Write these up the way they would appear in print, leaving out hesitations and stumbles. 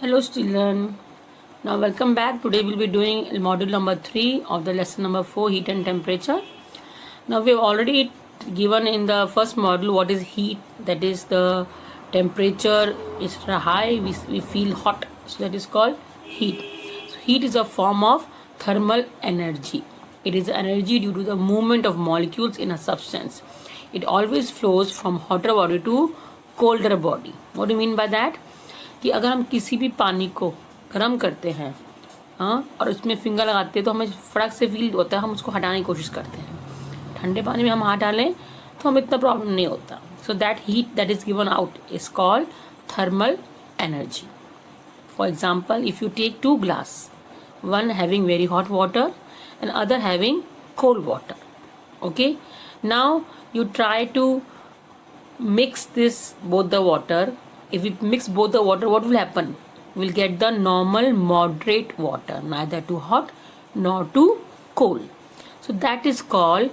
Hello children. Now welcome back. Today we'll be doing module number 3 of the lesson number 4, heat and temperature. Now we have already given in the first module what is heat, that is the temperature is high, we feel hot, so that is called heat. So heat is a form of thermal energy. It is energy due to the movement of molecules in a substance. It always flows from hotter body to colder body. What do you mean by that? कि अगर हम किसी भी पानी को गर्म करते हैं और उसमें फिंगर लगाते हैं तो हमें फटक से फील होता है, हम उसको हटाने की कोशिश करते हैं. ठंडे पानी में हम हाथ डालें तो हमें इतना प्रॉब्लम नहीं होता. So that heat that is given out is called thermal energy. For example, if you take 2 glass, one having very hot water and other having cold water. Okay, now you try to mix this both the water. If we mix both the water, what will happen? We'll get the normal moderate water, neither too hot nor too cold. So that is called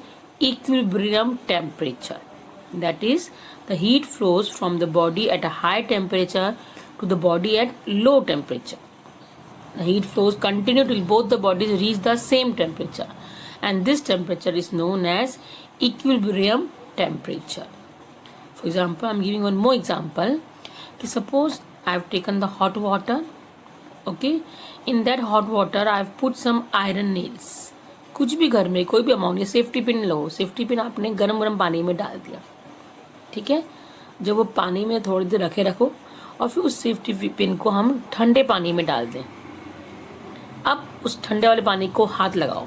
equilibrium temperature. That is, the heat flows from the body at a high temperature to the body at low temperature. The heat flows continue till both the bodies reach the same temperature, and this temperature is known as equilibrium temperature. For example, I'm giving one more example. Suppose I have taken the hot water. Okay, in that hot water I have put some iron nails. कुछ भी घर में कोई भी amount, या safety pin low, safety pin आपने गरम गरम पानी में डाल दिया. ठीक है, जब वो पानी में थोड़ी देर रखो और फिर उस सेफ्टी पिन को हम ठंडे पानी में डाल दें. अब उस ठंडे वाले पानी को हाथ लगाओ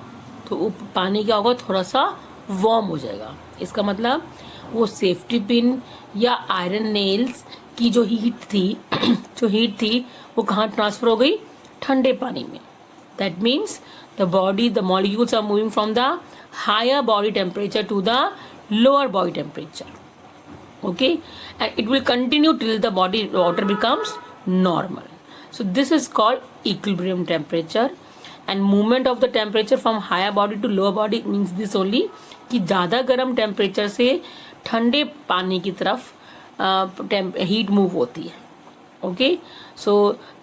तो वो पानी क्या होगा, थोड़ा सा वार्म हो जाएगा. इसका मतलब वो सेफ्टी पिन या आयरन नेल्स की जो हीट थी वो कहाँ ट्रांसफर हो गई, ठंडे पानी में. That means the molecules are moving from the higher body temperature to the lower body temperature. Okay, and it will continue till the body water becomes normal. So this is called equilibrium temperature. And movement of the temperature from higher body to lower body means this only कि ज़्यादा गर्म temperature से ठंडे पानी की तरफ heat move होती है. Okay, so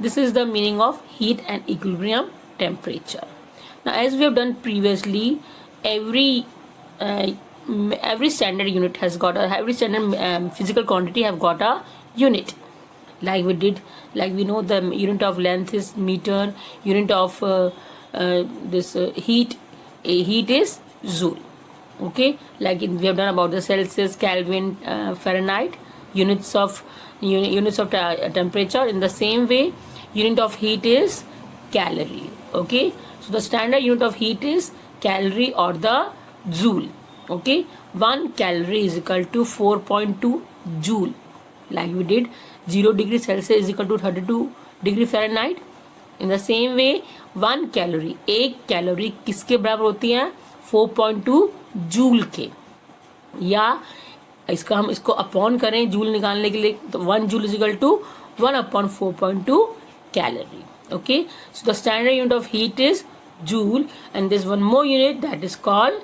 this is the meaning of heat and equilibrium temperature. Now, as we have done previously, every standard unit has got every standard physical quantity have got a unit. Like we know the unit of length is meter, unit of this heat is joule. Okay, like we have done about the Celsius, Kelvin, Fahrenheit, units of temperature. In the same way, unit of heat is calorie. Okay, so the standard unit of heat is calorie or the joule. Okay, 1 calorie is equal to 4.2 joule. Like we did, 0 degree Celsius is equal to 32 degree Fahrenheit. In the same way, 1 calorie, एक calorie किसके बराबर होती है, 4.2 joule के. या इसका हम इसको अपॉन करें जूल निकालने के लिए, तो 1 joule is equal to 1/4.2 calorie. Okay, so the standard unit of heat is joule, and this one more unit that is called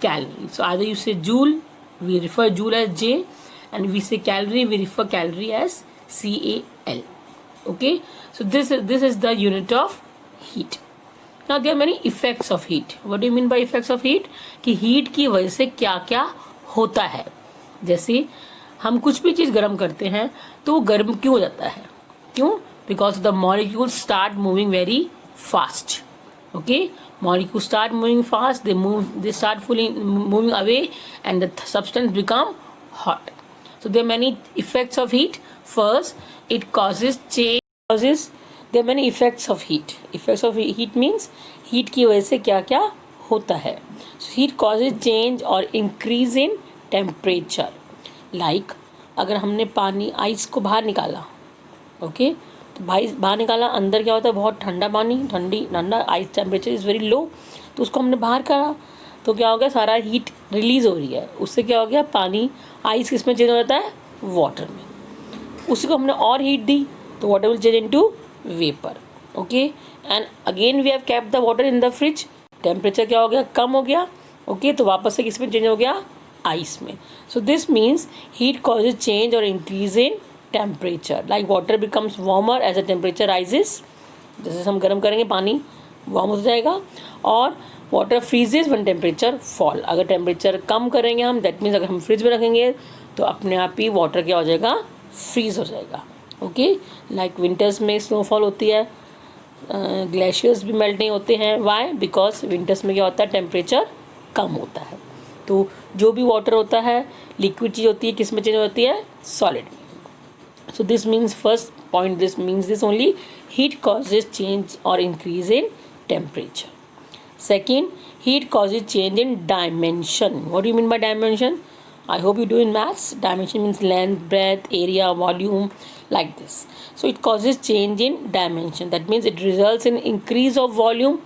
calorie. So either you say joule, we refer joule as J, and we say calorie, we refer calorie as CAL. Okay, so this is the unit of heat. Now there are many effects of heat. What do you mean by effects of heat? कि heat की वजह से क्या क्या होता है. जैसे हम कुछ भी चीज़ गर्म करते हैं तो वो गर्म क्यों हो जाता है, क्यों? Because the molecules start moving very fast. Okay, molecules start moving fast, they start moving away, and the substance become hot. So there are many effects of heat. First, it causes change. There are many effects of heat. Effects of heat means heat की वजह से क्या क्या होता है. So heat causes change or increase in temperature. Like अगर हमने पानी आइस को बाहर निकाला, ओके, तो बाहर निकाला, अंदर क्या होता है, बहुत ठंडा पानी, ठंडा ice temperature is very low, तो उसको हमने बाहर करा तो क्या हो गया, सारा हीट रिलीज हो रही है. उससे क्या हो गया, पानी आइस किस में चेंज हो जाता है, वाटर में. उसी को हमने और हीट दी तो water will change into vapour. Okay, and again we have kept the water in the fridge, temperature क्या हो गया, कम हो गया. ओके, तो वापस से किस में चेंज हो गया, आइस में. So this means heat causes change और increase in temperature. Like water becomes warmer as the temperature rises. जैसे हम गर्म करेंगे पानी वार्म हो जाएगा. और वाटर फ्रीजेज वन टेम्परेचर फॉल. अगर टेम्परेचर कम करेंगे हम, दैट मीन्स अगर हम फ्रिज में रखेंगे तो अपने आप ही वाटर क्या हो जाएगा, फ्रीज हो जाएगा. ओके, लाइक विंटर्स में स्नोफॉल होती है, ग्लेशियर्स भी मेल्ट नहीं होते हैं. वाई? बिकॉज विंटर्स में क्या होता है, टेम्परेचर कम होता है. तो जो भी वाटर होता है, लिक्विड चीज़ होती है, किस में चेंज होती है, solid. So this means first point, this means this only heat causes change or increase in temperature. Second, heat causes change in dimension. What do you mean by dimension? I hope you do in maths. Dimension means length, breadth, area, volume, like this. So it causes change in dimension. That means it results in increase of volume,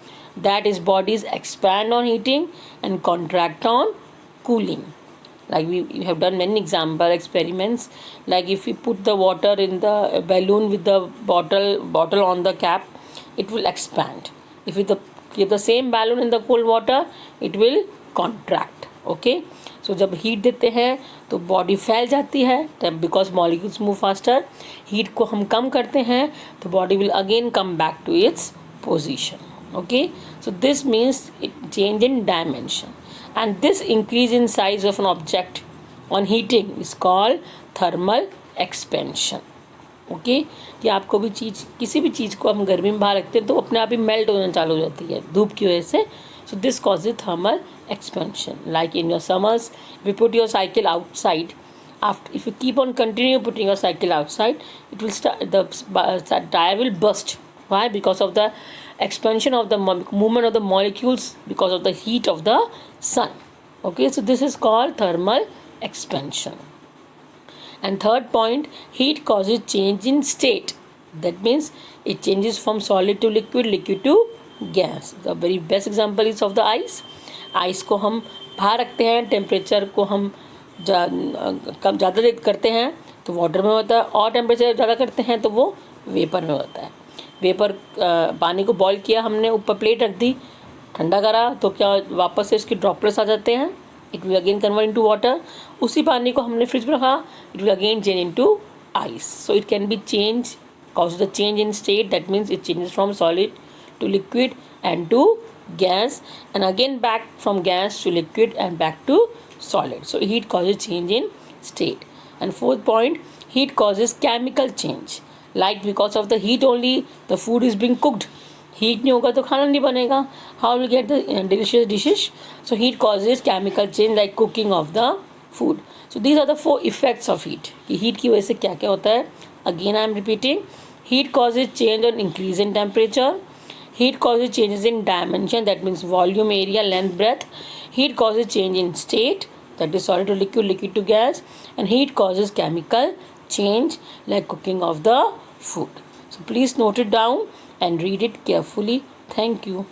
that is bodies expand on heating and contract on cooling. Like we have done many example experiments, like if we put the water in the balloon with the bottle on the cap, it will expand. If we keep the same balloon in the cold water, it will contract. Okay, so जब heat देते हैं तो body फैल जाती है, because molecules move faster. heat को हम कम करते हैं तो body will again come back to its position. Okay, so this means it change in dimension. And this increase in size of an object on heating is called thermal expansion. Okay, कि आपको भी चीज़, किसी भी चीज़ को हम गर्मी में बाहर रखते हैं तो अपने आप ही मेल्ट होना चालू हो जाती है धूप की वजह से. So this causes thermal expansion. Like in your summers, we put your cycle outside. After, if you keep on continue putting your cycle outside, it will start, the tire will burst. Why? Because of the expansion of the movement of the molecules, because of the heat of the sun. Okay, so this is called thermal expansion. And third point, heat causes change in state. That means it changes from solid to liquid, liquid to gas. The very best example is of the ice. Ice को हम बाहर रखते हैं, temperature को हम कम ज़्यादा करते हैं तो वाटर में होता है, और टेम्परेचर ज़्यादा करते हैं तो वो वेपर में होता है. वेपर, पानी को बॉईल किया हमने, ऊपर प्लेट रख दी, ठंडा करा तो क्या वापस से इसके ड्रॉपलेट्स आ जाते हैं. It will again convert into water. उसी पानी को हमने फ्रिज में रखा, it will again change into ice. So it can be change, cause the change in state. That means it changes from solid to liquid and to gas, and again back from gas to liquid and back to solid. So heat causes change in state. And fourth point, heat causes chemical change. Like because of the heat only the food is being cooked. Heat नहीं होगा तो खाना नहीं बनेगा. How will get the delicious dishes? So heat causes chemical change like cooking of the food. So these are the four effects of heat. कि heat की वजह से क्या क्या होता है. Again I am repeating. Heat causes change or increase in temperature. Heat causes changes in dimension, that means volume, area, length, breadth. Heat causes change in state, that is solid to liquid, liquid to gas. And heat causes chemical change like cooking of the food. So please note it down and read it carefully. Thank you.